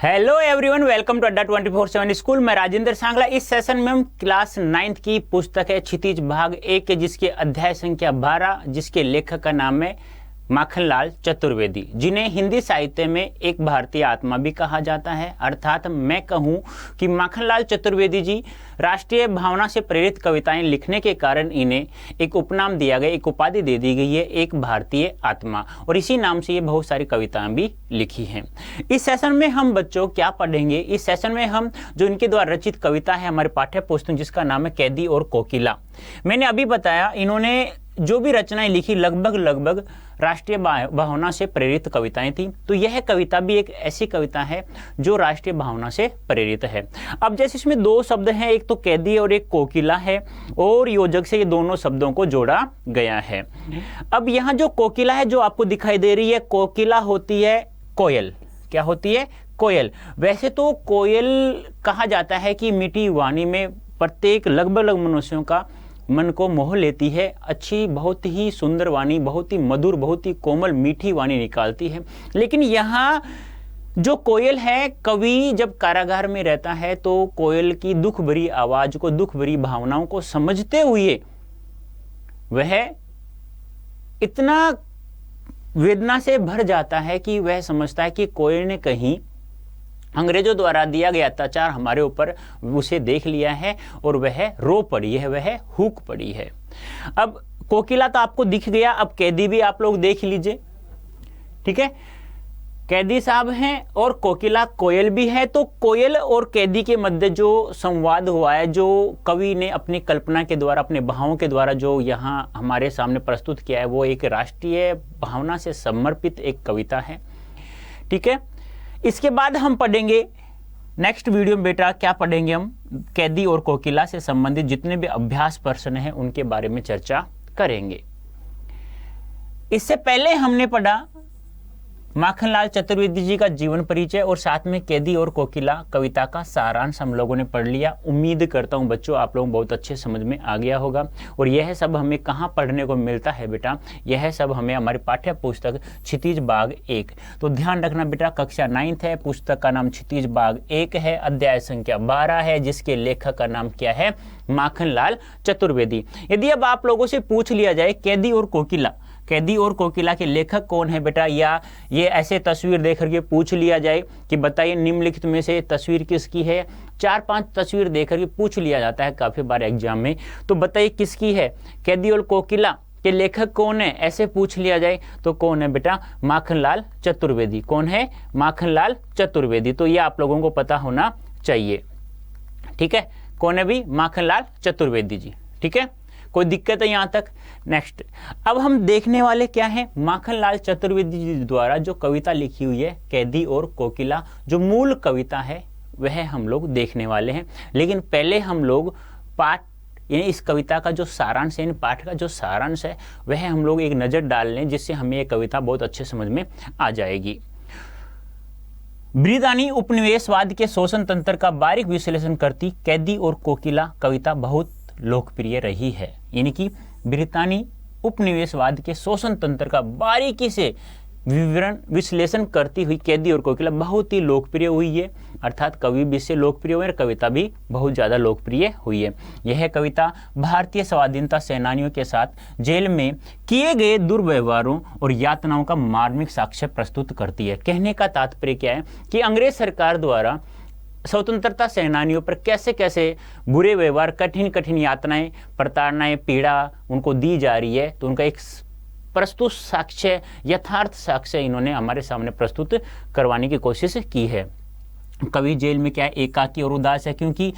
Hello everyone, welcome to अड्डा 24/7 school. मैं राजेंद्र सांगला। इस सेशन में हम क्लास 9th की पुस्तक है क्षितिज भाग 1 के, जिसके अध्याय संख्या 12, जिसके लेखक का नाम है माखनलाल चतुर्वेदी, जिन्हें हिंदी साहित्य में एक भारतीय आत्मा भी कहा जाता है। अर्थात मैं कहूँ कि माखनलाल चतुर्वेदी जी राष्ट्रीय भावना से प्रेरित कविताएं लिखने के कारण इन्हें एक उपनाम दिया गया, एक उपाधि दे दी गई है, एक भारतीय आत्मा, और इसी नाम से ये बहुत सारी कविताएं भी लिखी हैं। इस सेशन में हम बच्चों क्या पढ़ेंगे? इस सेशन में हम जो इनके द्वारा रचित कविता है हमारे पाठ्य पुस्तक, जिसका नाम है कैदी और कोकिला। मैंने अभी बताया इन्होंने जो भी रचनाएं लिखी लगभग राष्ट्रीय भावना से प्रेरित कविताएं थी। तो यह कविता भी एक ऐसी कविता है जो राष्ट्रीय भावना से प्रेरित है। अब जैसे इसमें दो शब्द हैं, एक तो कैदी और एक कोकिला है, और योजक से ये दोनों शब्दों को जोड़ा गया है। अब यहाँ जो कोकिला है जो आपको दिखाई दे रही है, कोकिला होती है कोयल। क्या होती है? कोयल। वैसे तो कोयल कहा जाता है कि मीठी वाणी में प्रत्येक लगभग मनुष्यों का मन को मोह लेती है। अच्छी, बहुत ही सुंदर वाणी, बहुत ही मधुर, बहुत ही कोमल मीठी वाणी निकालती है। लेकिन यहाँ जो कोयल है, कवि जब कारागार में रहता है तो कोयल की दुख भरी आवाज को, दुख भरी भावनाओं को समझते हुए वह इतना वेदना से भर जाता है कि वह समझता है कि कोयल ने कहीं अंग्रेजों द्वारा दिया गया अत्याचार हमारे ऊपर उसे देख लिया है और वह रो पड़ी है, वह हुक पड़ी है। अब कोकिला तो आपको दिख गया, अब कैदी भी आप लोग देख लीजिए। ठीक है, कैदी साहब हैं और कोकिला कोयल भी है। तो कोयल और कैदी के मध्य जो संवाद हुआ है, जो कवि ने अपनी कल्पना के द्वारा, अपने भावों के द्वारा जो यहाँ हमारे सामने प्रस्तुत किया है, वो एक राष्ट्रीय भावना से समर्पित एक कविता है। ठीक है, इसके बाद हम पढ़ेंगे नेक्स्ट वीडियो में बेटा क्या पढ़ेंगे हम, कैदी और कोकिला से संबंधित जितने भी अभ्यास प्रश्न हैं उनके बारे में चर्चा करेंगे। इससे पहले हमने पढ़ा माखनलाल चतुर्वेदी जी का जीवन परिचय, और साथ में कैदी और कोकिला कविता का सारांश हम लोगों ने पढ़ लिया। उम्मीद करता हूं बच्चों आप लोगों बहुत अच्छे समझ में आ गया होगा। और यह सब हमें कहाँ पढ़ने को मिलता है बेटा? यह सब हमें हमारी पाठ्य पुस्तक क्षितिज भाग 1। तो ध्यान रखना बेटा, कक्षा 9th है, पुस्तक का नाम क्षितिज भाग 1 है, अध्याय संख्या 12 है, जिसके लेखक का नाम क्या है? माखनलाल चतुर्वेदी। यदि अब आप लोगों से पूछ लिया जाए कैदी और कोकिला, कैदी और कोकिला के लेखक कौन है बेटा, या ये ऐसे तस्वीर देख करके पूछ लिया जाए कि बताइए निम्नलिखित में से तस्वीर किसकी है, 4-5 तस्वीर देख करके पूछ लिया जाता है काफी बार एग्जाम में, तो बताइए किसकी है? कैदी और कोकिला के लेखक कौन है, ऐसे पूछ लिया जाए तो कौन है बेटा? माखनलाल चतुर्वेदी। कौन है? माखनलाल चतुर्वेदी। तो ये आप लोगों को पता होना चाहिए। ठीक है, कौन है भी? माखनलाल चतुर्वेदी जी। ठीक है, कोई दिक्कत है यहाँ तक? नेक्स्ट, अब हम देखने वाले क्या है, माखनलाल चतुर्वेदी जी द्वारा जो कविता लिखी हुई है कैदी और कोकिला, जो मूल कविता है वह हम लोग देखने वाले हैं। लेकिन पहले हम लोग पाठ, यानी इस कविता का जो सारांश है, पाठ का जो सारांश है, वह हम लोग एक नज़र डाल लें, जिससे हमें यह कविता बहुत अच्छे समझ में आ जाएगी। ब्रितानी उपनिवेशवाद के शोषण तंत्र का बारीक विश्लेषण करती कैदी और कोकिला कविता बहुत लोकप्रिय रही है। यानी कि ब्रितानी उपनिवेशवाद के शोषण तंत्र का बारीकी से विवरण विश्लेषण करती हुई कैदी और कोकिला बहुत ही लोकप्रिय हुई है। अर्थात कवि भी इससे लोकप्रिय हुए और कविता भी बहुत ज़्यादा लोकप्रिय हुई है। यह कविता भारतीय स्वाधीनता सेनानियों के साथ जेल में किए गए दुर्व्यवहारों और यातनाओं का मार्मिक साक्ष्य प्रस्तुत करती है। कहने का तात्पर्य क्या है कि अंग्रेज सरकार द्वारा स्वतंत्रता सेनानियों पर कैसे कैसे बुरे व्यवहार, कठिन यातनाएं, प्रताड़नाएं, पीड़ा उनको दी जा रही है, तो उनका एक प्रस्तुत साक्ष्य, यथार्थ साक्ष्य इन्होंने हमारे सामने प्रस्तुत करवाने की कोशिश की है। कवि जेल में क्या है? एकाकी और उदास है, क्योंकि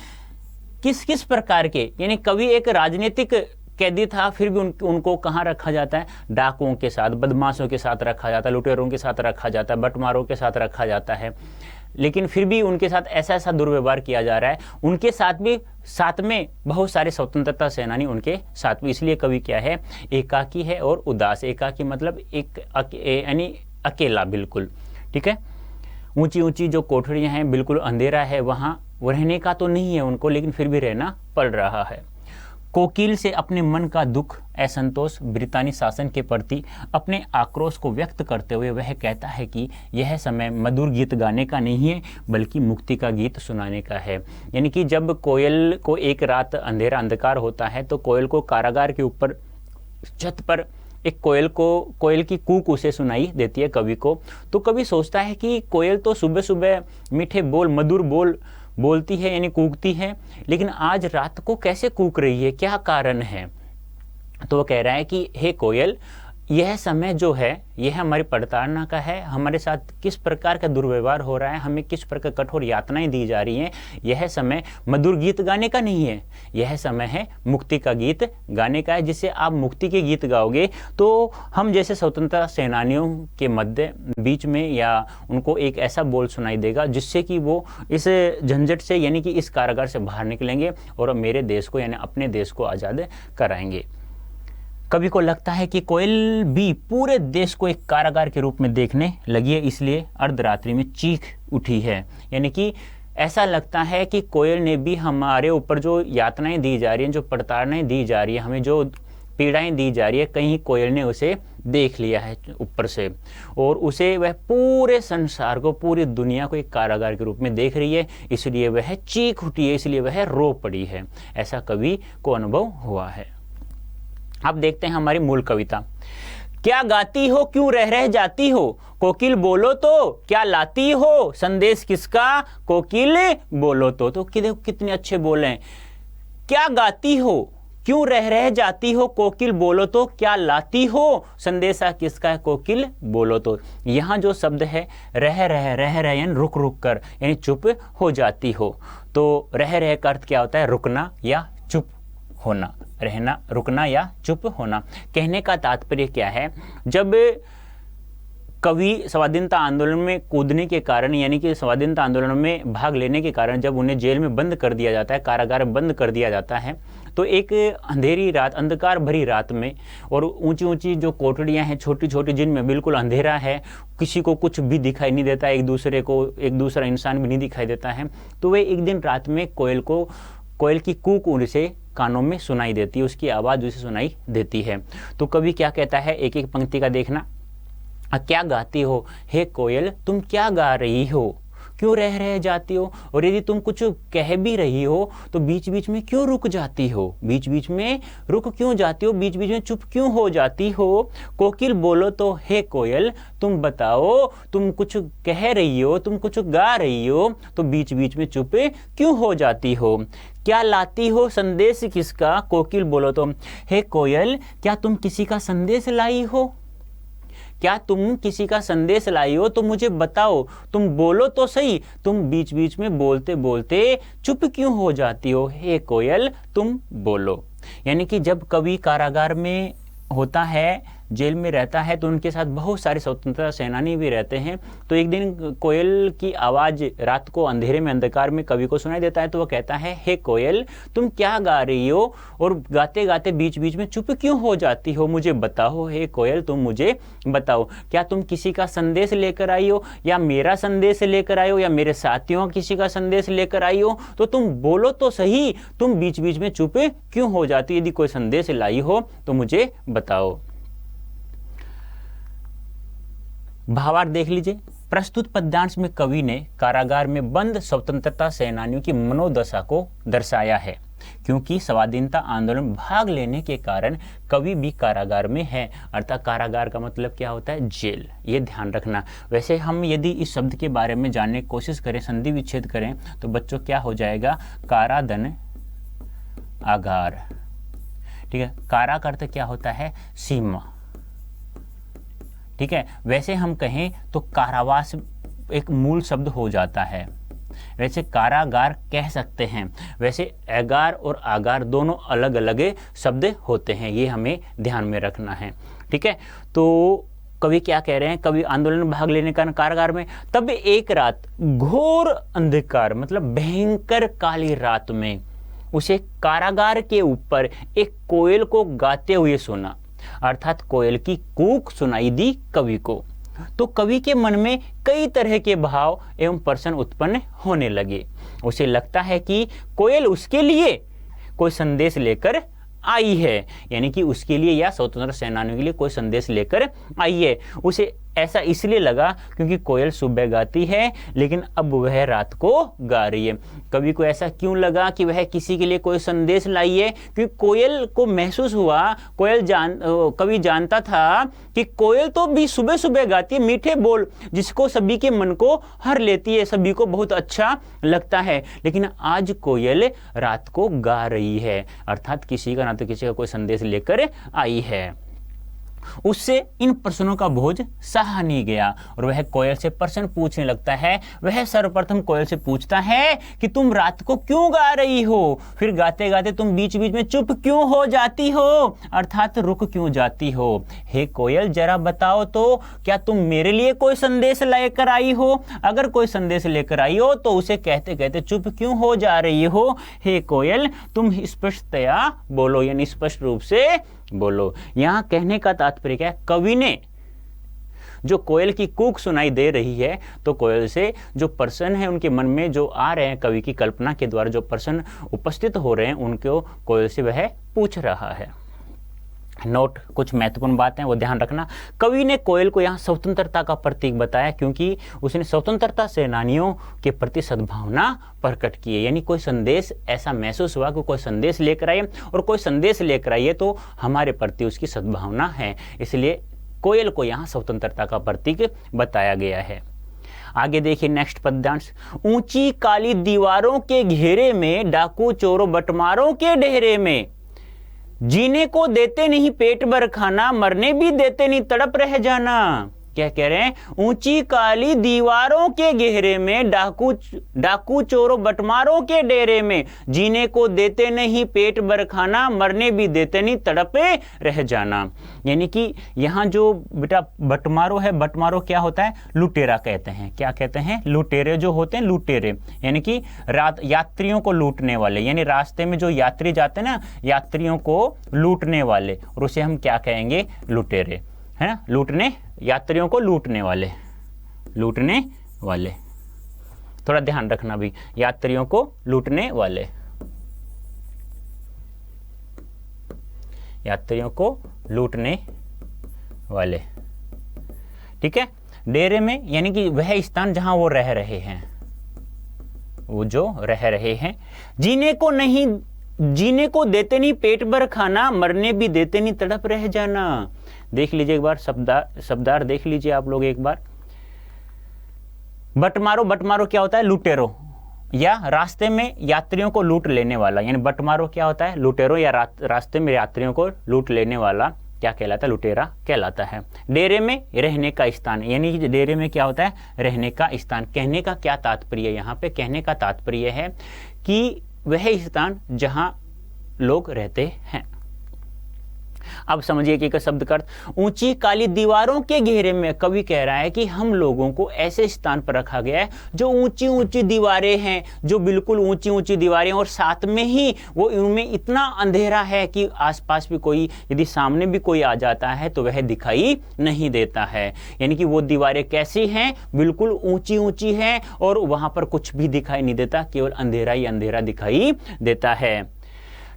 किस किस प्रकार के, यानी कवि एक राजनीतिक कैदी था, फिर भी उनको कहाँ रखा जाता है? डाकुओं के साथ, बदमाशों के साथ रखा जाता है, लुटेरों के साथ रखा जाता है, बटमारों के साथ रखा जाता है। लेकिन फिर भी उनके साथ ऐसा दुर्व्यवहार किया जा रहा है। उनके साथ भी साथ में बहुत सारे स्वतंत्रता सेनानी उनके साथ भी, इसलिए कवि क्या है? एकाकी है और उदास। एकाकी मतलब एक यानी अकेला बिल्कुल। ठीक है, ऊंची ऊंची जो कोठरियां हैं, बिल्कुल अंधेरा है, वहाँ रहने का तो नहीं है उनको, लेकिन फिर भी रहना पड़ रहा है। कोकिल से अपने मन का दुख, असंतोष, ब्रितानी शासन के प्रति अपने आक्रोश को व्यक्त करते हुए वह कहता है कि यह समय मधुर गीत गाने का नहीं है बल्कि मुक्ति का गीत सुनाने का है। यानी कि जब कोयल को एक रात अंधेरा अंधकार होता है तो कोयल को कारागार के ऊपर छत पर एक कोयल की कूक उसे सुनाई देती है कवि को। तो कवि सोचता है कि कोयल तो सुबह सुबह मीठे बोल, मधुर बोल बोलती है यानी कूकती है, लेकिन आज रात को कैसे कूक रही है, क्या कारण है? तो वो कह रहा है कि हे कोयल, यह समय जो है यह हमारी प्रताड़ना का है, हमारे साथ किस प्रकार का दुर्व्यवहार हो रहा है, हमें किस प्रकार कठोर यातनाएं दी जा रही हैं। यह समय मधुर गीत गाने का नहीं है, यह समय है मुक्ति का गीत गाने का है। जिससे आप मुक्ति के गीत गाओगे तो हम जैसे स्वतंत्रता सेनानियों के मध्य बीच में या उनको एक ऐसा बोल सुनाई देगा जिससे कि वो इस झंझट से यानी कि इस कारागार से बाहर निकलेंगे और मेरे देश को यानी अपने देश को आज़ाद कराएंगे। कवि को लगता है कि कोयल भी पूरे देश को एक कारागार के रूप में देखने लगी है, इसलिए अर्धरात्रि में चीख उठी है। यानी कि ऐसा लगता है कि कोयल ने भी हमारे ऊपर जो यातनाएं दी जा रही हैं, जो प्रताड़नाएं दी जा रही है, हमें जो पीड़ाएं दी जा रही है, कहीं कोयल ने उसे देख लिया है ऊपर से और उसे वह पूरे संसार को, पूरी दुनिया को एक कारागार के रूप में देख रही है, इसलिए वह चीख उठी है, इसलिए वह रो पड़ी है। ऐसा कवि को अनुभव हुआ है। अब देखते हैं हमारी मूल कविता। क्या गाती हो, क्यों रह रह जाती हो, कोकिल बोलो तो क्या लाती हो, संदेश किसका, कोकिल बोलो तो कितने अच्छे बोले हैं। क्या गाती हो, क्यों रह रह जाती हो, कोकिल बोलो तो क्या लाती हो, संदेशा किसका है, कोकिल बोलो तो। यहाँ जो शब्द है रह यानी रुक रुक कर यानी चुप हो जाती हो, तो रह का अर्थ क्या होता है, रुकना या चुप होना, रहना, रुकना या चुप होना। कहने का तात्पर्य क्या है, जब कवि स्वाधीनता आंदोलन में कूदने के कारण यानी कि स्वाधीनता आंदोलन में भाग लेने के कारण जब उन्हें जेल में बंद कर दिया जाता है, कारागार बंद कर दिया जाता है, तो एक अंधेरी रात, अंधकार भरी रात में और ऊंची ऊंची जो कोठड़ियां हैं छोटी छोटी, जिनमें बिल्कुल अंधेरा है, किसी को कुछ भी दिखाई नहीं देता, एक दूसरा इंसान भी नहीं दिखाई देता है, तो वे एक दिन रात में कोयल की कूक उसे कानों में सुनाई देती है, उसकी आवाज़ उसे सुनाई देती है। तो कवि क्या कहता है, एक एक पंक्ति का देखना। क्या गाती हो, हे कोयल तुम क्या गा रही हो, क्यों रह जाती हो, और यदि तुम कुछ कह भी रही हो तो बीच बीच में क्यों रुक जाती हो, बीच बीच में रुक क्यों जाती हो, बीच बीच में चुप क्यों हो जाती हो। कोकिल बोलो तो हे कोयल तुम बताओ, तुम कुछ कह रही हो, तुम कुछ गा रही हो तो बीच बीच में चुप क्यों हो जाती हो। क्या लाती हो, संदेश किसका, कोकिल बोलो तो। हे कोयल क्या तुम किसी का संदेश लाई हो, क्या तुम किसी का संदेश लाई हो तो मुझे बताओ, तुम बोलो तो सही, तुम बीच बीच में बोलते बोलते चुप क्यों हो जाती हो, हे कोयल तुम बोलो। यानी कि जब कवि कारागार में होता है, जेल में रहता है, तो उनके साथ बहुत सारे स्वतंत्रता सेनानी भी रहते हैं। तो एक दिन कोयल की आवाज़ रात को अंधेरे में, अंधकार में कवि को सुनाई देता है, तो वो कहता है हे कोयल तुम क्या गा रही हो और गाते गाते बीच बीच में चुप क्यों हो जाती हो, मुझे बताओ, हे कोयल तुम मुझे बताओ। क्या तुम किसी का संदेश लेकर आई हो, या मेरा संदेश लेकर आई हो, या मेरे साथियों किसी का संदेश लेकर आई हो, तो तुम बोलो तो सही, तुम बीच बीच में चुप क्यों हो जाती हो, यदि कोई संदेश लाई हो तो मुझे बताओ। भावार्थ देख लीजिए। प्रस्तुत पद्यांश में कवि ने कारागार में बंद स्वतंत्रता सेनानियों की मनोदशा को दर्शाया है, क्योंकि स्वाधीनता आंदोलन में भाग लेने के कारण कवि भी कारागार में है। अर्थात कारागार का मतलब क्या होता है, जेल, ये ध्यान रखना। वैसे हम यदि इस शब्द के बारे में जानने की कोशिश करें, संधि विच्छेद करें, तो बच्चों क्या हो जाएगा, कारादन आगार। ठीक है, कारा का अर्थ क्या होता है, सीमा। ठीक है, वैसे हम कहें तो कारावास एक मूल शब्द हो जाता है, वैसे कारागार कह सकते हैं। वैसे एगार और आगार दोनों अलग अलग शब्द होते हैं, ये हमें ध्यान में रखना है। ठीक है, तो कवि क्या कह रहे हैं, कवि आंदोलन में भाग लेने का कारागार में, तब एक रात घोर अंधकार मतलब भयंकर काली रात में उसे कारागार के ऊपर एक कोयल को गाते हुए सुना, अर्थात कोयल की कूक सुनाई दी कवि को। तो कवि के मन में कई तरह के भाव एवं प्रश्न उत्पन्न होने लगे। उसे लगता है कि कोयल उसके लिए कोई संदेश लेकर आई है, यानी कि उसके लिए या स्वतंत्रता सेनानियों के लिए कोई संदेश लेकर आई है। उसे ऐसा इसलिए लगा क्योंकि कोयल सुबह गाती है लेकिन अब वह रात को गा रही है। कवि को ऐसा क्यों लगा कि वह किसी के लिए कोई संदेश लाई है? क्योंकि कोयल को महसूस हुआ, कवि जानता था कि कोयल तो भी सुबह सुबह गाती है मीठे बोल, जिसको सभी के मन को हर लेती है, सभी को बहुत अच्छा लगता है, लेकिन आज कोयल रात को गा रही है, अर्थात किसी का ना तो किसी का कोई संदेश लेकर आई है। उससे इन प्रश्नों का बोझ सहा नहीं गया और वह कोयल से प्रश्न पूछने लगता है। वह सर्वप्रथम कोयल से पूछता है कि तुम रात को क्यों गा रही हो? फिर गाते गाते तुम बीच बीच में चुप क्यों हो जाती हो, अर्थात रुक क्यों जाती हो? हे कोयल, जरा बताओ तो, क्या तुम मेरे लिए कोई संदेश लेकर आई हो? अगर कोई संदेश लेकर आई हो तो उसे कहते कहते चुप क्यों हो जा रही हो? हे कोयल, तुम स्पष्टतया बोलो, यानी स्पष्ट रूप से बोलो। यहां कहने का तात्पर्य क्या है? कवि ने जो कोयल की कूक सुनाई दे रही है, तो कोयल से जो प्रश्न है उनके मन में जो आ रहे हैं, कवि की कल्पना के द्वारा जो प्रश्न उपस्थित हो रहे हैं, उनको कोयल से वह पूछ रहा है। नोट, कुछ महत्वपूर्ण बातें वो ध्यान रखना। कवि ने कोयल को यहाँ स्वतंत्रता का प्रतीक बताया क्योंकि उसने स्वतंत्रता सेनानियों के प्रति सद्भावना प्रकट की है, यानी कोई संदेश ऐसा महसूस हुआ कि कोई संदेश लेकर आई और कोई संदेश लेकर आई है तो हमारे प्रति उसकी सद्भावना है, इसलिए कोयल को यहाँ स्वतंत्रता का प्रतीक बताया गया है। आगे देखिए नेक्स्ट पद्यांश। ऊंची काली दीवारों के घेरे में, डाकू चोरों बटमारों के डेरे में, जीने को देते नहीं पेट भर खाना, मरने भी देते नहीं तड़प रह जाना। क्या कह रहे हैं? ऊंची काली दीवारों के घेरे में, डाकू चोरों बटमारों के डेरे में, जीने को देते नहीं पेट भर खाना, मरने भी देते नहीं तड़पे रह जाना। यानी कि यहाँ जो बेटा बटमारो है, बटमारो क्या होता है? लुटेरा कहते हैं। क्या कहते हैं? लुटेरे जो होते हैं, लुटेरे यानी कि यात्रियों को लूटने वाले, यानी रास्ते में जो यात्री जाते हैं ना, यात्रियों को लूटने वाले, और उसे हम क्या कहेंगे? लुटेरे, है ना? लूटने, यात्रियों को लूटने वाले, लूटने वाले, थोड़ा ध्यान रखना भी, यात्रियों को लूटने वाले, यात्रियों को लूटने वाले, ठीक है। डेरे में यानी कि वह स्थान जहां वो रह रहे हैं, वो जो रह रहे हैं। जीने को देते नहीं पेट भर खाना, मरने भी देते नहीं तड़प रह जाना। देख लीजिए एक बार शब्दार्थ देख लीजिए आप लोग एक बार। बटमारो, बटमारो क्या होता है? लुटेरो, या रास्ते में यात्रियों को लूट लेने वाला, यानी बटमारो क्या होता है? लुटेरो, या रास्ते में यात्रियों को लूट लेने वाला क्या कहलाता है? लुटेरा कहलाता है। डेरे में रहने का स्थान, यानी कि डेरे में क्या होता है? रहने का स्थान। कहने का क्या तात्पर्य है यहाँ पे? कहने का तात्पर्य है कि वह स्थान जहां लोग रहते हैं। अब समझिए कि शब्द का अर्थ। ऊंची काली दीवारों के घेरे में, कवि कह रहा है कि हम लोगों को ऐसे स्थान पर रखा गया है जो ऊंची ऊंची दीवारें हैं, जो बिल्कुल ऊंची ऊंची दीवारें, और साथ में ही वो उनमें इतना अंधेरा है कि आसपास भी कोई, यदि सामने भी कोई आ जाता है तो वह दिखाई नहीं देता है। यानी कि वो दीवारें कैसी हैं? बिल्कुल ऊंची ऊंची हैं और वहां पर कुछ भी दिखाई नहीं देता, केवल अंधेरा ही अंधेरा दिखाई देता है।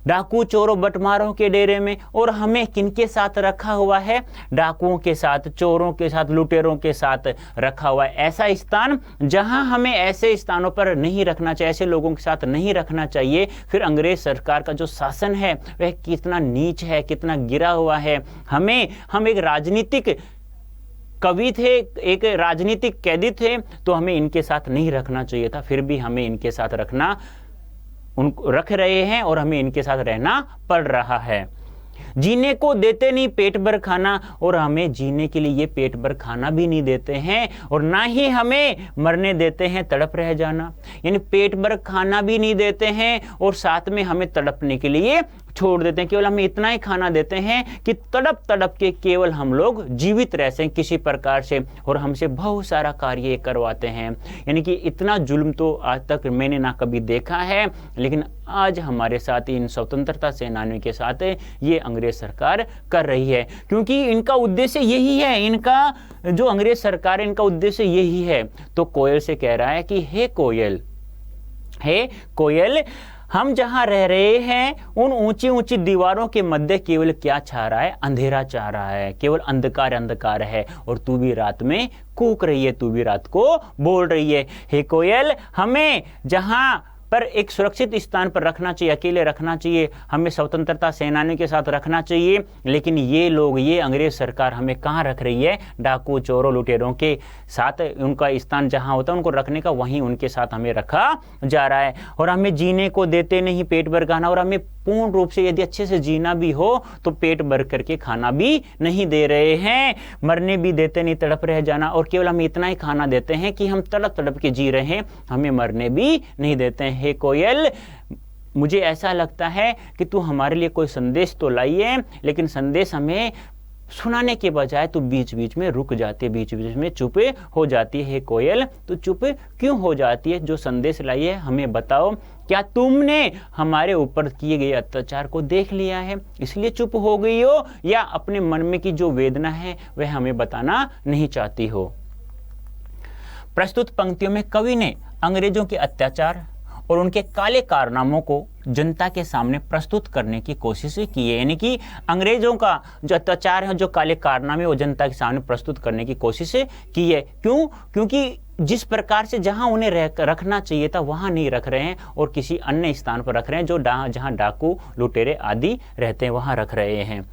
डाकू चोरों बटमारों के डेरे में, और हमें किनके साथ रखा हुआ है? डाकुओं के साथ, चोरों के साथ, लुटेरों के साथ रखा हुआ है। ऐसा स्थान जहां हमें ऐसे स्थानों पर नहीं रखना चाहिए, ऐसे लोगों के साथ नहीं रखना चाहिए। फिर अंग्रेज सरकार का जो शासन है वह कितना नीच है, कितना गिरा हुआ है। हम एक राजनीतिक कवि थे, एक राजनीतिक कैदी थे, तो हमें इनके साथ नहीं रखना चाहिए था, फिर भी हमें इनके साथ उनको रख रहे हैं और हमें इनके साथ रहना पड़ रहा है। जीने को देते नहीं पेट भर खाना, और हमें जीने के लिए ये पेट भर खाना भी नहीं देते हैं, और ना ही हमें मरने देते हैं तड़प रह जाना। यानी पेट भर खाना भी नहीं देते हैं और साथ में हमें तड़पने के लिए छोड़ देते हैं। केवल हमें इतना ही खाना देते हैं कि तड़प तड़प के केवल हम लोग जीवित रह सकें किसी प्रकार से, और हमसे बहुत सारा कार्य करवाते हैं। यानी कि इतना जुल्म तो आज तक मैंने ना कभी देखा है, लेकिन आज हमारे साथ, इन स्वतंत्रता सेनानियों के साथ ये अंग्रेज सरकार कर रही है, क्योंकि इनका उद्देश्य यही है। इनका जो अंग्रेज सरकार है, इनका उद्देश्य यही है। तो कोयल से कह रहा है कि हे कोयल, हम जहां रह रहे हैं उन ऊंची ऊंची दीवारों के मध्य केवल क्या छा रहा है, अंधेरा छा रहा है, केवल अंधकार अंधकार है। और तू भी रात में कूक रही है, तू भी रात को बोल रही है। हे कोयल, हमें जहां पर एक सुरक्षित स्थान पर रखना चाहिए, अकेले रखना चाहिए, हमें स्वतंत्रता सेनानियों के साथ रखना चाहिए, लेकिन ये लोग, ये अंग्रेज सरकार हमें कहाँ रख रही है? डाकू चोरों लुटेरों के साथ। उनका स्थान जहाँ होता है उनको रखने का, वहीं उनके साथ हमें रखा जा रहा है। और हमें जीने को देते नहीं, पेट भर खाना। और हमें पूर्ण रूप से यदि अच्छे से जीना भी हो तो पेट भर करके खाना भी नहीं दे रहे हैं, मरने भी देते नहीं, तड़प रह जाना। और केवल हम इतना ही खाना देते हैं कि हम तड़प तड़प के जी रहे हैं, हमें मरने भी नहीं देते हैं। हे कोयल, मुझे ऐसा लगता है कि तू हमारे लिए कोई संदेश तो लाई है, लेकिन संदेश हमें सुनाने के बजाय तू बीच बीच में रुक जाती है, बीच बीच में चुप हो जाती है। हे कोयल, तू चुप क्यों हो जाती है? जो संदेश लाई है हमें बताओ। क्या तुमने हमारे ऊपर किए गए अत्याचार को देख लिया है इसलिए चुप हो गई हो, या अपने मन में की जो वेदना है वह हमें बताना नहीं चाहती हो? प्रस्तुत पंक्तियों में कवि ने अंग्रेजों के अत्याचार और उनके काले कारनामों को जनता के सामने प्रस्तुत करने की कोशिश की है। यानी कि अंग्रेजों का जो अत्याचार है, जो काले कारनामे, वो जनता के सामने प्रस्तुत करने की कोशिश की है। क्यों? क्योंकि जिस प्रकार से जहां उन्हें रखना चाहिए था वहां नहीं रख रहे हैं, और किसी अन्य स्थान पर रख रहे हैं जो जहां डाकू लुटेरे आदि रहते हैं वहां रख रहे हैं।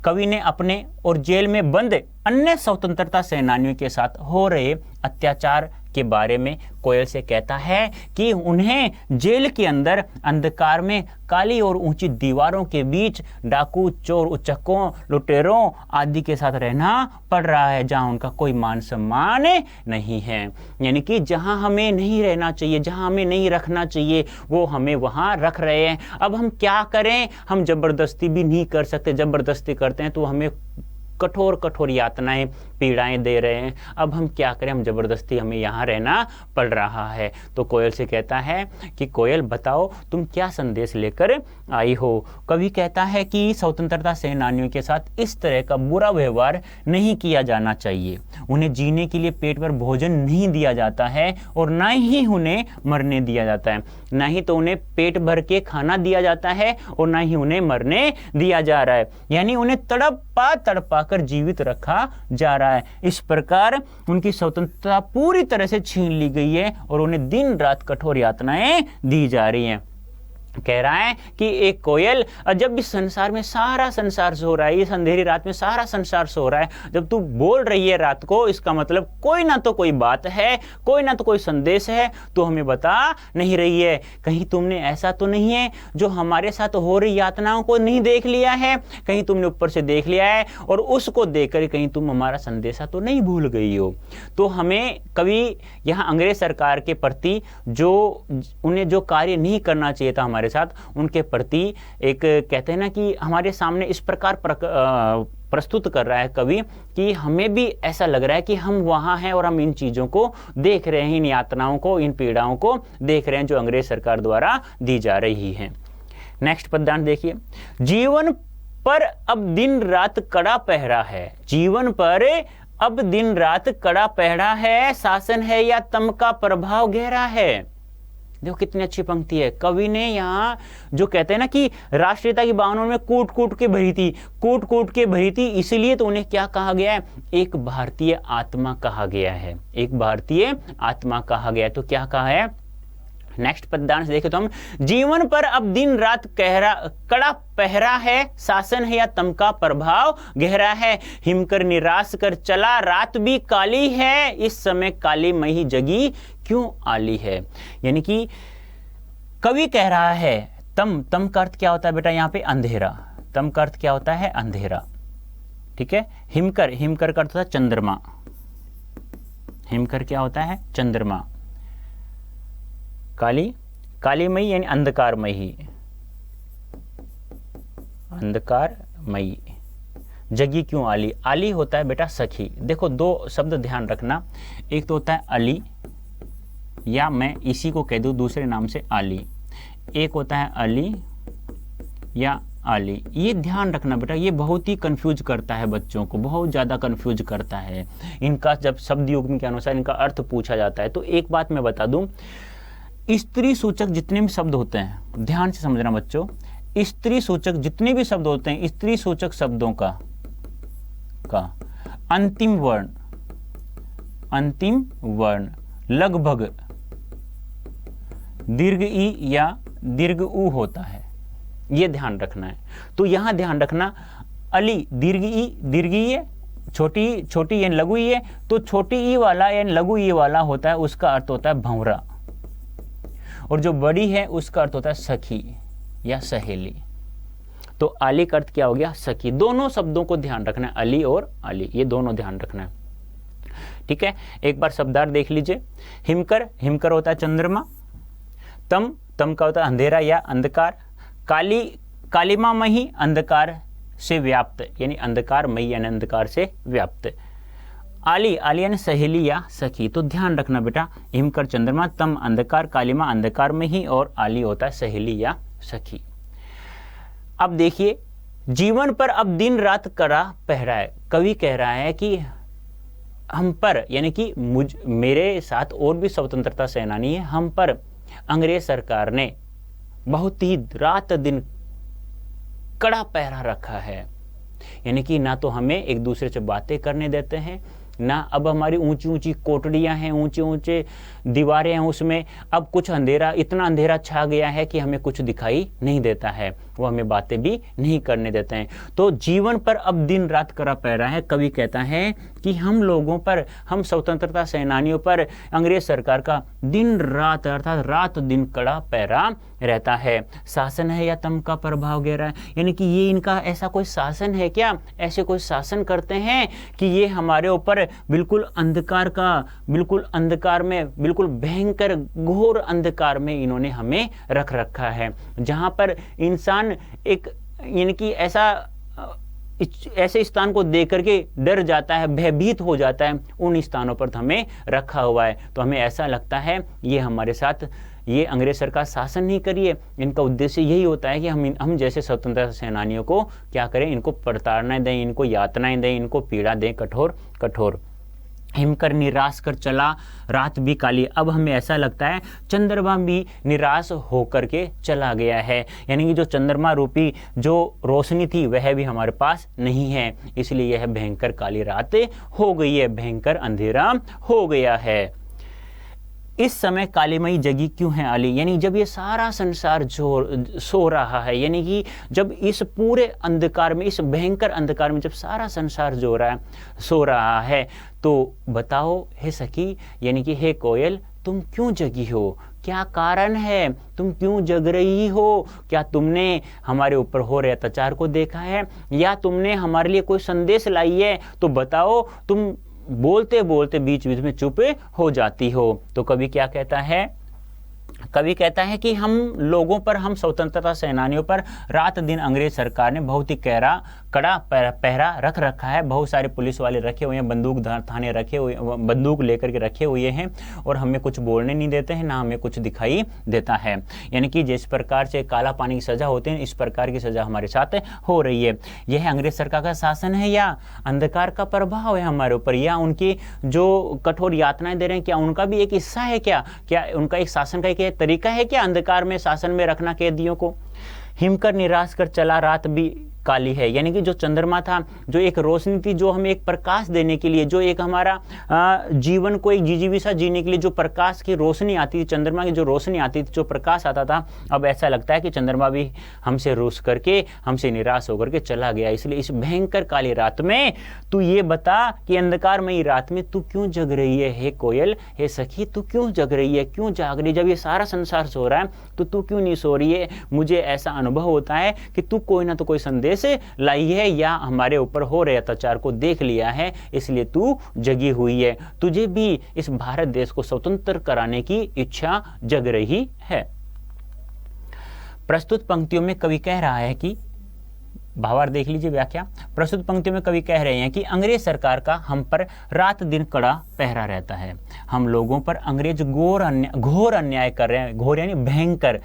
कवि ने अपने और जेल में बंद अन्य स्वतंत्रता सेनानियों के साथ हो रहे अत्याचार के बारे में कोयल से कहता है कि उन्हें जेल के अंदर अंधकार में काली और ऊंची दीवारों के बीच डाकू चोर उचक्कों लुटेरों आदि के साथ रहना पड़ रहा है, जहां उनका कोई मान सम्मान नहीं है। यानी कि जहां हमें नहीं रहना चाहिए, जहां हमें नहीं रखना चाहिए, वो हमें वहां रख रहे हैं। अब हम क्या करें? हम जबरदस्ती भी नहीं कर सकते, जबरदस्ती करते हैं तो हमें कठोर कठोर यातनाएं पीड़ाएं दे रहे हैं। अब हम क्या करें? हम जबरदस्ती, हमें यहाँ रहना पड़ रहा है। तो कोयल से कहता है कि कोयल बताओ तुम क्या संदेश लेकर आई हो? कवि कहता है कि स्वतंत्रता सेनानियों के साथ इस तरह का बुरा व्यवहार नहीं किया जाना चाहिए। उन्हें जीने के लिए पेट भर भोजन नहीं दिया जाता है, और ना ही उन्हें मरने दिया जाता है। ना ही तो उन्हें पेट भर के खाना दिया जाता है, और ना ही उन्हें मरने दिया जा रहा है। यानी उन्हें तड़पा तड़पा कर जीवित रखा जा रहा है। इस प्रकार उनकी स्वतंत्रता पूरी तरह से छीन ली गई है, और उन्हें दिन रात कठोर यातनाएं दी जा रही हैं। कह रहा है कि एक कोयल, जब इस संसार में सारा संसार सो रहा है, इस अंधेरी रात में सारा संसार सो रहा है, जब तू बोल रही है रात को, इसका मतलब कोई ना तो कोई बात है, कोई ना तो कोई संदेश है, तो हमें बता नहीं रही है। कहीं तुमने ऐसा तो नहीं है जो हमारे साथ हो रही यातनाओं को नहीं देख लिया है? कहीं तुमने ऊपर से देख लिया है और उसको देखकर कहीं तुम हमारा संदेशा तो नहीं भूल गई हो? तो हमें कभी यहाँ अंग्रेज सरकार के प्रति जो उन्हें जो कार्य नहीं करना चाहिए था हमारे साथ, उनके प्रति एक कहते हैं ना कि हमारे सामने इस प्रकार प्रस्तुत कर रहा है कवि कि हमें भी ऐसा लग रहा है कि हम वहां हैं और हम इन चीजों को देख रहे हैं, इन यातनाओं को, इन पीड़ाओं को देख रहे हैं जो अंग्रेज सरकार द्वारा दी जा रही है। नेक्स्ट पद्यांश देखिए। जीवन पर अब दिन रात कड़ा पहरा है, जीवन पर अब दिन रात कड़ा पहरा है, शासन है या तम का प्रभाव गहरा है। देखो कितनी अच्छी पंक्ति है। कवि ने यहाँ जो कहते हैं ना कि राष्ट्रीयता की भावना में कूट कूट के भरी थी, कूट कूट के भरी थी, इसलिए तो उन्हें क्या कहा गया है? एक भारतीय आत्मा कहा गया है, एक भारतीय आत्मा कहा गया है। तो क्या कहा है? नेक्स्ट पद्यांश देखे तो हम, जीवन पर अब दिन रात कड़ा पहरा है, शासन है या तम का प्रभाव गहरा है, हिमकर निराश कर चला रात भी काली है, इस समय काली मही जगी क्यों आली है। यानी कि कवि कह रहा है तम का अर्थ क्या होता है बेटा? यहाँ पे अंधेरा। तम का अर्थ क्या होता है? अंधेरा। ठीक है। हिमकर का अर्थ होता है चंद्रमा। हिमकर क्या होता है? चंद्रमा। कालीमयी यानी अंधकारमयी, अंधकारमयी। जगी क्यों आली? आली होता है बेटा सखी। देखो दो शब्द ध्यान रखना, एक तो होता है अली, या मैं इसी को कह दूं दूसरे नाम से आली। एक होता है अली या आली। ये ध्यान रखना बेटा, ये बहुत ही कंफ्यूज करता है बच्चों को, बहुत ज़्यादा कंफ्यूज करता है। इनका जब शब्द युग्म के अनुसार इनका अर्थ पूछा जाता है, तो एक बात मैं बता दूं, स्त्री सूचक जितने भी शब्द होते हैं, ध्यान से समझना बच्चों, स्त्री सूचक जितने भी शब्द होते हैं, स्त्री सूचक शब्दों का अंतिम वर्ण लगभग दीर्घ ई या दीर्घ ऊ होता है, ये ध्यान रखना है। तो यहां ध्यान रखना, अली दीर्घ ई है, छोटी यानी लघु ई है, तो छोटी ई वाला यानी लघु ई वाला होता है, उसका अर्थ होता है भंवरा, और जो बड़ी है उसका अर्थ होता है सखी या सहेली। तो आली का अर्थ क्या हो गया? सखी। दोनों शब्दों को ध्यान रखना है, अली और आली, ये दोनों ध्यान रखना है। ठीक है, एक बार शब्दार्थ देख लीजिए। हिमकर होता है चंद्रमा, तम का होता है अंधेरा या अंधकार, कालिमामयी अंधकार से व्याप्त, यानी अंधकारमयी यानी अंधकार से व्याप्त। आली यानी सहेली या सखी। तो ध्यान रखना बेटा, हिमकर चंद्रमा, तम अंधकार, कालिमा अंधकार में ही, और आली होता है सहेली या सखी। अब देखिए, जीवन पर अब दिन रात कड़ा पहरा है। कवि कह रहा है कि हम पर, यानी कि मेरे साथ और भी स्वतंत्रता सेनानी है, हम पर अंग्रेज सरकार ने बहुत ही रात दिन कड़ा पहरा रखा है। यानी कि ना तो हमें एक दूसरे से बातें करने देते हैं, ना अब हमारी ऊंची ऊंची कोटड़ियां हैं, ऊंचे ऊंचे दीवारें हैं, उसमें अब कुछ अंधेरा, इतना अंधेरा छा गया है कि हमें कुछ दिखाई नहीं देता है, वो हमें बातें भी नहीं करने देते हैं। तो जीवन पर अब दिन रात कड़ा पहरा है। कवि कहता है कि हम लोगों पर, हम स्वतंत्रता सेनानियों पर अंग्रेज सरकार का दिन रात अर्थात रात दिन कड़ा पहरा रहता है। शासन है या तम का प्रभाव गहरा है, यानी कि ये इनका ऐसा कोई शासन है क्या, ऐसे कोई शासन करते हैं कि ये हमारे ऊपर बिल्कुल अंधकार में, बिल्कुल भयंकर घोर अंधकार में इन्होंने हमें रख रखा है, जहां पर इंसान एक, यानी कि ऐसे स्थान को देख करके डर जाता है, भयभीत हो जाता है, उन स्थानों पर हमें रखा हुआ है। तो हमें ऐसा लगता है ये हमारे साथ, ये अंग्रेज सरकार शासन नहीं करिए, इनका उद्देश्य यही होता है कि हम जैसे स्वतंत्रता सेनानियों को क्या करें, इनको प्रताड़ना दें, इनको यातनाएं दें, इनको पीड़ा दें कठोर। हिमकर निराश कर चला रात भी काली। अब हमें ऐसा लगता है चंद्रमा भी निराश होकर के चला गया है, यानी कि जो चंद्रमा रूपी जो रोशनी थी वह भी हमारे पास नहीं है, इसलिए यह भयंकर काली रात हो गई है, भयंकर अंधेरा हो गया है। इस समय कालीमयी जगी क्यों है आली, यानी जब ये सारा संसार सो रहा है, यानी कि जब इस पूरे अंधकार में, इस भयंकर अंधकार में जब सारा संसार सो रहा है, तो बताओ हे सखी, यानी कि हे कोयल, तुम क्यों जगी हो, क्या कारण है, तुम क्यों जग रही हो? क्या तुमने हमारे ऊपर हो रहे अत्याचार को देखा है, या तुमने हमारे लिए कोई संदेश लाई है? तो बताओ, तुम बोलते बोलते बीच बीच में चुप हो जाती हो। तो कवि क्या कहता है? कवि कहता है कि हम लोगों पर, हम स्वतंत्रता सेनानियों पर रात दिन अंग्रेज सरकार ने बहुत ही कड़ा पहरा रख रखा है। बहुत सारे पुलिस वाले रखे हुए हैं, बंदूक थाने रखे हुए, बंदूक लेकर के रखे हुए हैं, और हमें कुछ बोलने नहीं देते हैं, ना हमें कुछ दिखाई देता है। यानी कि जिस प्रकार से काला पानी की सजा होती है, इस प्रकार की सजा हमारे साथ हो रही है। यह अंग्रेज सरकार का शासन है या अंधकार का प्रभाव है हमारे ऊपर, या उनकी जो कठोर यातनाएं दे रहे हैं, क्या उनका भी एक हिस्सा है? क्या उनका एक शासन का एक तरीका है क्या अंधकार में शासन में रखना कैदियों को? हिमकर निराश कर चला रात भी काली है, यानी कि जो चंद्रमा था, जो एक रोशनी थी, जो हमें एक प्रकाश देने के लिए, जो एक हमारा जीवन को एक जिजीविषा जीने के लिए जो प्रकाश की रोशनी आती थी, चंद्रमा की जो रोशनी आती थी, जो प्रकाश आता था, अब ऐसा लगता है कि चंद्रमा भी हमसे रूठ करके, हमसे निराश होकर के चला गया। इसलिए इस भयंकर काली रात में तू ये बता कि अंधकारमयी रात में तू क्यों जग रही है? हे कोयल, हे सखी, तू क्यों जग रही है, क्यों जाग रही है? जब ये सारा संसार सो रहा है तो तू क्यों नहीं सो रही है? मुझे ऐसा अनुभव होता है कि तू कोई ना तो कोई संदेश लाई है, या हमारे ऊपर हो रहे अत्याचार को देख लिया है, इसलिए तू जगी हुई है, तुझे भी इस भारत देश को स्वतंत्र कराने की इच्छा जग रही है। प्रस्तुत पंक्तियों में कवि कह रहा है कि, भावार्थ देख लीजिए व्याख्या। प्रस्तुत पंक्तियों में कवि कह रहे हैं कि अंग्रेज सरकार का हम पर रात दिन कड़ा पहरा रहता है, हम लोगों पर अंग्रेज घोर अन्याय कर रहे हैं। घोर यानी भयंकर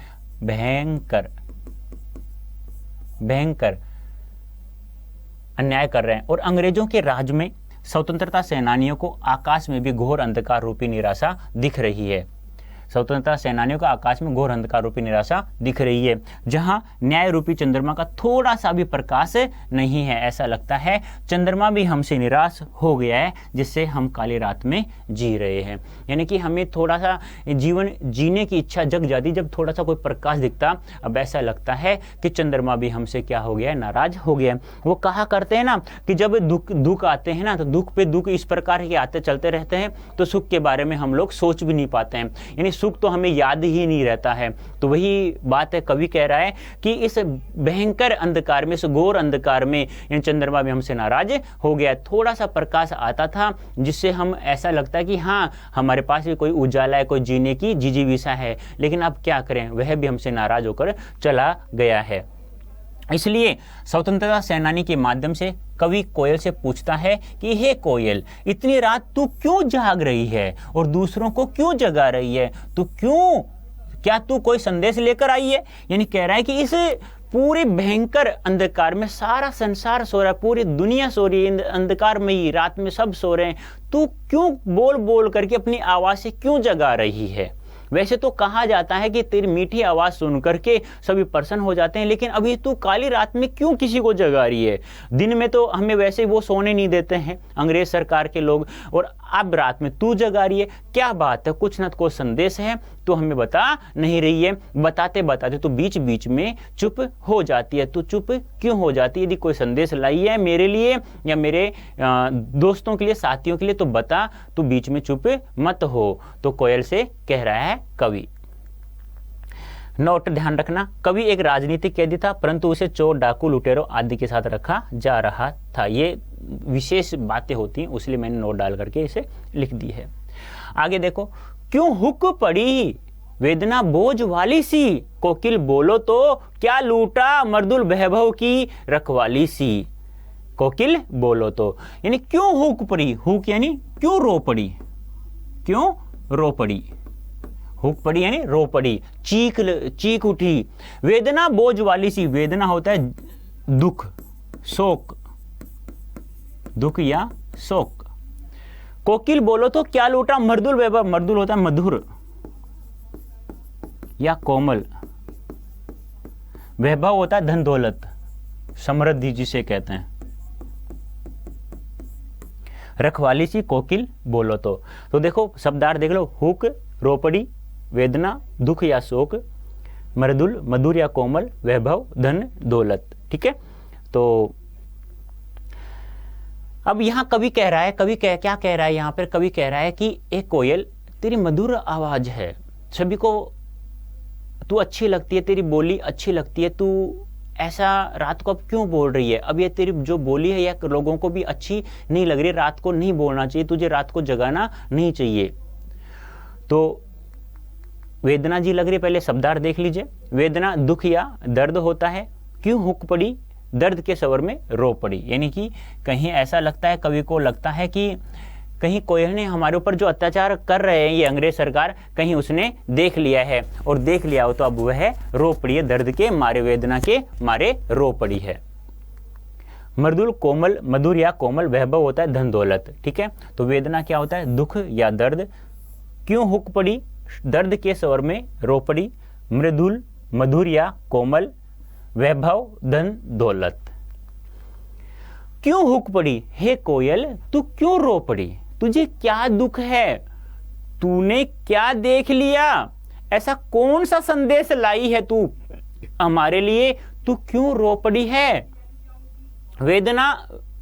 अन्याय कर रहे हैं, और अंग्रेजों के राज में स्वतंत्रता सेनानियों को आकाश में भी घोर अंधकार रूपी निराशा दिख रही है। स्वतंत्रता सेनानियों का आकाश में घोर अंधकार रूपी निराशा दिख रही है, जहां न्याय रूपी चंद्रमा का थोड़ा सा भी प्रकाश नहीं है। ऐसा लगता है चंद्रमा भी हमसे निराश हो गया है, जिससे हम काली रात में जी रहे हैं। यानी कि हमें थोड़ा सा जीवन जीने की इच्छा जग जाती जब थोड़ा सा कोई प्रकाश दिखता। अब ऐसा लगता है कि चंद्रमा भी हमसे क्या हो गया है, नाराज हो गया है। वो कहा करते हैं ना कि जब दुख आते हैं ना, तो दुख पे दुख इस प्रकार के आते चलते रहते हैं, तो सुख के बारे में हम लोग सोच भी नहीं पाते हैं, यानी सुख तो हमें याद ही नहीं रहता है। तो वही बात है, कवि कह रहा है कि इस भयंकर अंधकार में, इस घोर अंधकार में चंद्रमा भी हमसे नाराज हो गया। थोड़ा सा प्रकाश आता था जिससे हम ऐसा लगता है कि हाँ, हमारे पास भी कोई उजाला है, कोई जीने की जिजीविषा है, लेकिन अब क्या करें, वह भी हमसे नाराज होकर चला गया है। इसलिए स्वतंत्रता सेनानी के माध्यम से कवि कोयल से पूछता है कि हे कोयल, इतनी रात तू क्यों जाग रही है और दूसरों को क्यों जगा रही है? क्या तू कोई संदेश लेकर आई है? यानी कह रहा है कि इस पूरे भयंकर अंधकार में सारा संसार सो रहा है, पूरी दुनिया सो रही है, अंधकार में ही रात में सब सो रहे हैं, तू क्यों बोल बोल करके अपनी आवाज से क्यों जगा रही है? वैसे तो कहा जाता है कि तेरी मीठी आवाज सुन करके सभी प्रसन्न हो जाते हैं, लेकिन अभी तू काली रात में क्यों किसी को जगा रही है? दिन में तो हमें वैसे वो सोने नहीं देते हैं अंग्रेज सरकार के लोग, और अब रात में तू जगा रही है, क्या बात है? कुछ न कुछ संदेश है तो हमें बता नहीं रही है। बताते बताते तो बीच बीच में चुप हो जाती है। तू चुप क्यों हो जाती है? यदि कोई संदेश लाई है मेरे लिए या मेरे दोस्तों के लिए, साथियों के लिए, तो बता, तू बीच में चुप मत हो। तो कोयल से कह रहा है कवि। नोट ध्यान रखना, कवि एक राजनीतिक कैदी था, परंतु उसे चोर, डाकू, लुटेरों आदि के साथ रखा जा रहा था। ये विशेष बातें होती हैं, इसलिए मैंने नोट डाल करके इसे लिख दी है। आगे देखो, क्यों हुक पड़ी वेदना बोझ वाली सी, कोकिल बोलो तो क्या लूटा मर्दुल वैभव की रखवाली सी। कोकिल बोलो तो, यानी क्यों हुक पड़ी, हुक यानी क्यों रो पड़ी, क्यों रो पड़ी, हुक पड़ी यानी रो पड़ी, चीख उठी। वेदना बोझ वाली सी, वेदना होता है दुख, शोक, दुख या शोक। कोकिल बोलो तो क्या लूटा मर्दुल वैभव, मर्दुल होता है मधुर या कोमल, वैभव होता है धन दौलत, समृद्धि जिसे कहते हैं। रखवाली सी कोकिल बोलो तो देखो शब्दार्थ देख लो, हुक रोपड़ी, वेदना दुख या शोक, मृदुल मधुर या कोमल, वैभव धन दौलत। ठीक है, तो अब यहां कवि कह रहा है, क्या कह रहा है यहां पर? कवि कह रहा है कि एक कोयल, तेरी मधुर आवाज है, सभी को तू अच्छी लगती है, तेरी बोली अच्छी लगती है, तू ऐसा रात को अब क्यों बोल रही है? अब ये तेरी जो बोली है या लोगों को भी अच्छी नहीं लग रही, रात को नहीं बोलना चाहिए, तुझे रात को जगाना नहीं चाहिए। तो वेदना जी लग रही है, पहले शब्दार्थ देख लीजिए। वेदना दुख या दर्द होता है, क्यों हुक पड़ी दर्द के स्वर में रो पड़ी, यानी कि कहीं ऐसा लगता है, कवि को लगता है कि कहीं कोयल ने हमारे ऊपर जो अत्याचार कर रहे हैं ये अंग्रेज सरकार, कहीं उसने देख लिया है, और देख लिया हो तो अब वह रो पड़ी है, दर्द के मारे, वेदना के मारे रो पड़ी है। मृदुल कोमल, मधुर या कोमल, वैभव होता है धन दौलत। ठीक है, तो वेदना क्या होता है? दुख या दर्द। क्यों हुक पड़ी दर्द के स्वर में रो पड़ी, मृदुल मधुर या कोमल, वैभव धन दौलत। क्यों हुक पड़ी? हे कोयल, तू क्यों रो पड़ी? तुझे क्या दुख है? तूने क्या देख लिया? ऐसा कौन सा संदेश लाई है तू हमारे लिए? तू क्यों रो पड़ी है? वेदना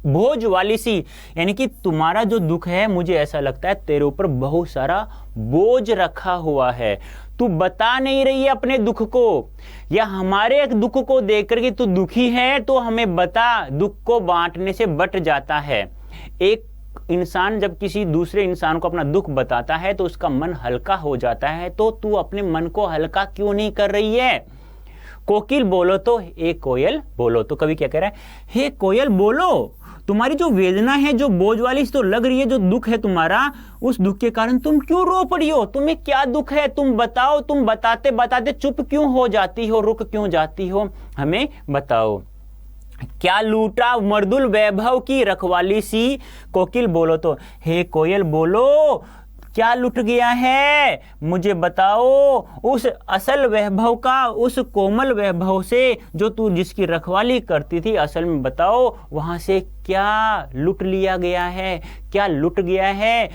बोझ वाली सी, यानी कि तुम्हारा जो दुख है, मुझे ऐसा लगता है तेरे ऊपर बहुत सारा बोझ रखा हुआ है, तू बता नहीं रही है अपने दुख को, या हमारे एक दुख को देख करके तू दुखी है तो हमें बता। दुख को बांटने से बट जाता है। एक इंसान जब किसी दूसरे इंसान को अपना दुख बताता है तो उसका मन हल्का हो जाता है, तो तू अपने मन को हल्का क्यों नहीं कर रही है? कोकिल बोलो तो, एक कोयल बोलो तो। कवि क्या कह रहा है? हे कोयल बोलो, तुम्हारी जो वेदना है, जो बोझ वाली तो लग रही है, जो दुख है तुम्हारा, उस दुख के कारण तुम क्यों रो पड़ी हो? तुम्हें क्या दुख है? तुम बताओ। तुम बताते बताते चुप क्यों हो जाती हो, रुक क्यों जाती हो? हमें बताओ। क्या लूटा मर्दुल वैभव की रखवाली सी, कोकिल बोलो तो। हे कोयल बोलो, क्या लुट गया है मुझे बताओ, उस असल वैभव का, उस कोमल वैभव से जो तू जिसकी रखवाली करती थी, असल में बताओ वहां से क्या लुट लिया गया है, क्या लुट गया है।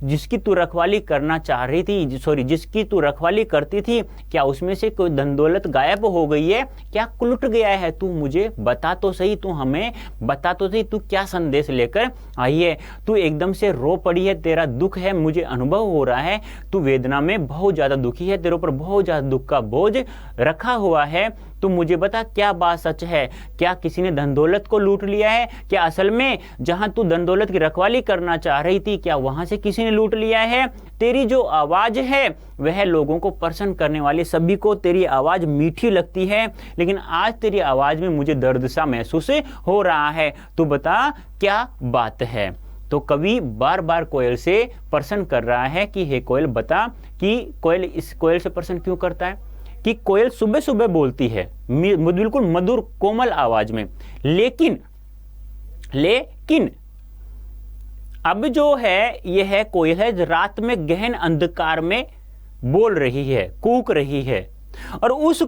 जिसकी तू रखवाली करना चाह रही थी, सॉरी जिसकी तू रखवाली करती थी, क्या उसमें से कोई धन दौलत गायब हो गई है, क्या लुट गया है? तू मुझे बता तो सही, तू हमें बता तो सही, तू क्या संदेश लेकर आई है। तू एकदम से रो पड़ी है, तेरा दुख है, मुझे अनुभव हो रहा है, तू वेदना में बहुत ज्यादा दुखी है, तेरे ऊपर बहुत ज्यादा दुख का बोझ रखा हुआ है। तू मुझे बता क्या बात सच है, क्या किसी ने धन दौलत को लूट लिया है, क्या असल में जहां तू धन दौलत की रखवाली करना चाह रही थी, क्या वहां से किसी ने लूट लिया है? तेरी जो आवाज है वह लोगों को प्रसन्न करने वाली, सभी को तेरी आवाज मीठी लगती है, लेकिन आज तेरी आवाज में मुझे दर्द सा महसूस हो रहा है। तू बता क्या बात है। तो कवि बार बार कोयल से प्रश्न कर रहा है कि हे कोयल बता कि कोयल इस कोयल से प्रश्न क्यों करता है कि कोयल सुबह सुबह बोलती है बिल्कुल मधुर कोमल आवाज में, लेकिन अब जो है यह कोयल है रात में गहन अंधकार में बोल रही है, कूक रही है, और उस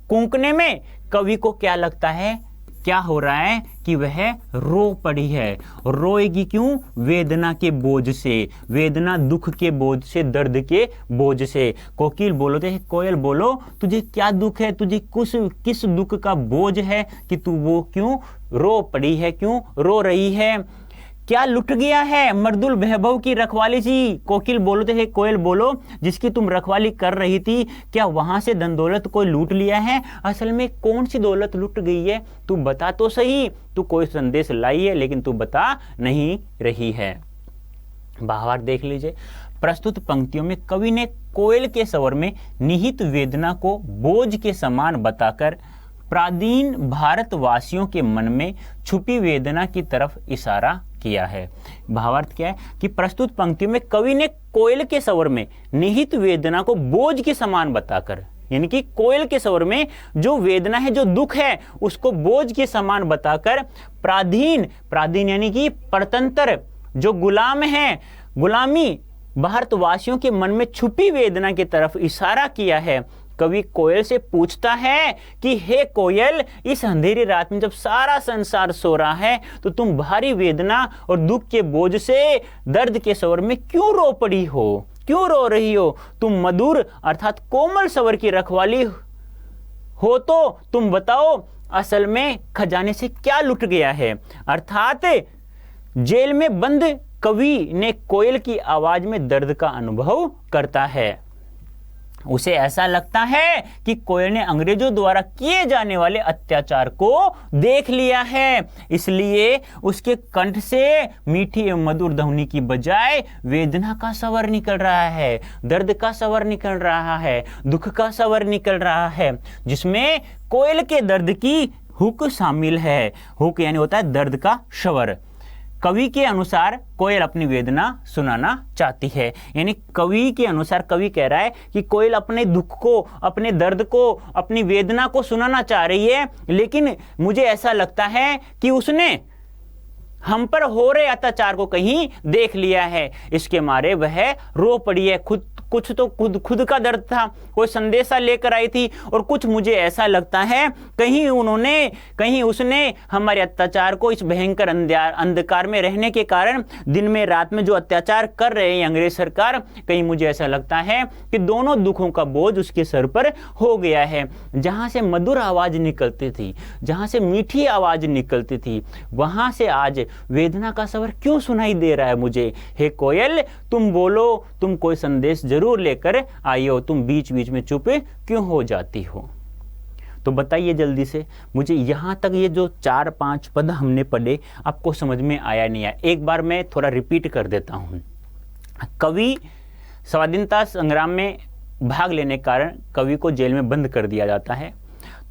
कूकने में कवि को क्या लगता है, क्या हो रहा है कि वह रो पड़ी है। रोएगी क्यों? वेदना के बोझ से, वेदना दुख के बोझ से, दर्द के बोझ से। कोकिल बोलो, कोयल बोलो, तुझे क्या दुख है, तुझे किस दुख का बोझ है कि तू वो क्यों रो पड़ी है, क्यों रो रही है? क्या लुट गया है मर्दुल वैभव की रखवाली जी? कोकिल बोलो थे, कोयल बोलो, जिसकी तुम रखवाली कर रही थी, क्या वहां से धन दौलत कोई लूट लिया है? असल में कौन सी दौलत लुट गई है, तू बता तो सही। तू कोई संदेश लाई है लेकिन तू बता नहीं रही है। भावार्थ देख लीजिए। प्रस्तुत पंक्तियों में कवि ने कोयल के स्वर में निहित वेदना को बोझ के समान बताकर प्राचीन भारतवासियों के मन में छुपी वेदना की तरफ इशारा किया है। भावार्थ क्या है कि प्रस्तुत पंक्तियों में कवि ने कोयल के स्वर में निहित वेदना को बोझ के समान बताकर, यानी कि कोयल के स्वर में जो वेदना है, जो दुख है, उसको बोझ के समान बताकर प्राचीन यानी कि परतंत्र जो गुलाम है, गुलामी भारतवासियों के मन में छुपी वेदना की तरफ इशारा किया है। कवि कोयल से पूछता है कि हे कोयल, इस अंधेरी रात में जब सारा संसार सो रहा है तो तुम भारी वेदना और दुख के बोझ से दर्द के स्वर में क्यों रो पड़ी हो, क्यों रो रही हो? तुम मधुर अर्थात कोमल स्वर की रखवाली हो तो तुम बताओ असल में खजाने से क्या लुट गया है। अर्थात जेल में बंद कवि ने कोयल की आवाज में दर्द का अनुभव करता है। उसे ऐसा लगता है कि कोयल ने अंग्रेजों द्वारा किए जाने वाले अत्याचार को देख लिया है, इसलिए उसके कंठ से मीठी एवं मधुर ध्वनि की बजाय वेदना का स्वर निकल रहा है, दर्द का स्वर निकल रहा है, दुख का स्वर निकल रहा है, जिसमें कोयल के दर्द की हुक शामिल है। हुक यानी होता है दर्द का स्वर। कवि के अनुसार कोयल अपनी वेदना सुनाना चाहती है, यानी कवि के अनुसार कवि कह रहा है कि कोयल अपने दुख को, अपने दर्द को, अपनी वेदना को सुनाना चाह रही है, लेकिन मुझे ऐसा लगता है कि उसने हम पर हो रहे अत्याचार को कहीं देख लिया है, इसके मारे वह रो पड़ी है। कुछ तो खुद का दर्द था, कोई संदेशा लेकर आई थी, और कुछ मुझे ऐसा लगता है कहीं उसने हमारे अत्याचार को, इस भयंकर अंधकार में रहने के कारण दिन में रात में जो अत्याचार कर रहे हैं अंग्रेज सरकार, कहीं मुझे ऐसा लगता है कि दोनों दुखों का बोझ उसके सर पर हो गया है। जहां से मधुर आवाज निकलती थी, जहां से मीठी आवाज निकलती थी, वहां से आज वेदना का स्वर क्यों सुनाई दे रहा है मुझे? हे कोयल, तुम बोलो, तुम कोई संदेश जरूर लेकर आई हो, तुम बीच बीच में चुप क्यों हो जाती हो? तो बताइए जल्दी से मुझे, यहां तक ये जो 4-5 पद हमने पढ़े आपको समझ में आया नहीं आया? एक बार मैं थोड़ा रिपीट कर देता हूं। कवि स्वाधीनता संग्राम में भाग लेने के कारण कवि को जेल में बंद कर दिया जाता है।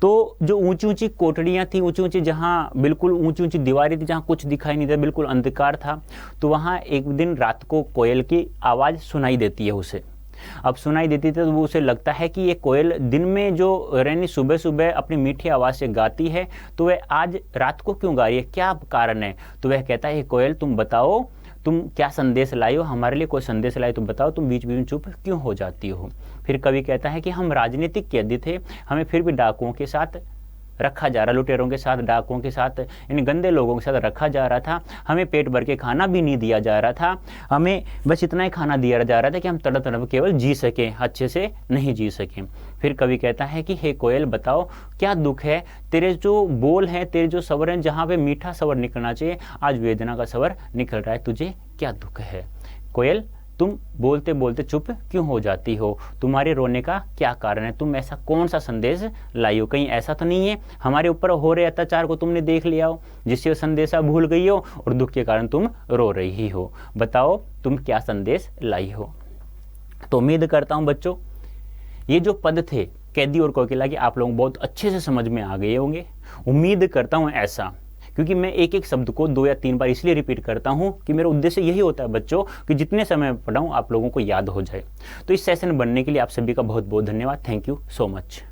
तो जो ऊंची ऊंची कोठरियां थी, ऊंची ऊंची, जहां बिल्कुल ऊंची ऊंची दीवारें थी, जहां कुछ दिखाई नहीं था, बिल्कुल अंधकार था, तो वहां एक दिन रात को कोयल की आवाज सुनाई देती है उसे। अब सुनाई देती थी तो वो उसे लगता है कि ये कोयल दिन में जो रैनी सुबह सुबह अपनी मीठी आवाज से गाती है, तो वह आज रात को क्यों गा रही है, क्या कारण है? तो वह कहता है कोयल तुम बताओ, तुम क्या संदेश लाई हो, हमारे लिए कोई संदेश लाई तो बताओ, तुम बीच बीच में चुप क्यों हो जाती हो। फिर कवि कहता है कि हम राजनीतिक कैदी थे, हमें फिर भी डाकुओं के साथ रखा जा रहा, लुटेरों के साथ, डाकुओं के साथ, इन गंदे लोगों के साथ रखा जा रहा था। हमें पेट भर के खाना भी नहीं दिया जा रहा था, हमें बस इतना ही खाना दिया जा रहा था कि हम तड़प तड़प केवल जी सकें, अच्छे से नहीं जी सकें। फिर कवि कहता है कि हे कोयल बताओ क्या दुख है, तेरे जो बोल हैं, तेरे जो स्वर हैं, जहाँ पे मीठा स्वर निकलना चाहिए आज वेदना का स्वर निकल रहा है, तुझे क्या दुख है। कोयल तुम बोलते बोलते चुप क्यों हो जाती हो, तुम्हारे रोने का क्या कारण है, तुम ऐसा कौन सा संदेश लाई हो, कहीं ऐसा तो नहीं है हमारे ऊपर हो रहे अत्याचार को तुमने देख लिया हो जिससे संदेशा भूल गई हो और दुख के कारण तुम रो रही हो, बताओ तुम क्या संदेश लाई हो। तो उम्मीद करता हूं बच्चों ये जो पद थे कैदी और कोकिला के आप लोग बहुत अच्छे से समझ में आ गए होंगे, उम्मीद करता हूं ऐसा, क्योंकि मैं एक एक शब्द को 2 या 3 बार इसलिए रिपीट करता हूं कि मेरा उद्देश्य यही होता है बच्चों कि जितने समय पढ़ाऊं आप लोगों को याद हो जाए। तो इस सेशन बनने के लिए आप सभी का बहुत बहुत धन्यवाद। Thank you so much.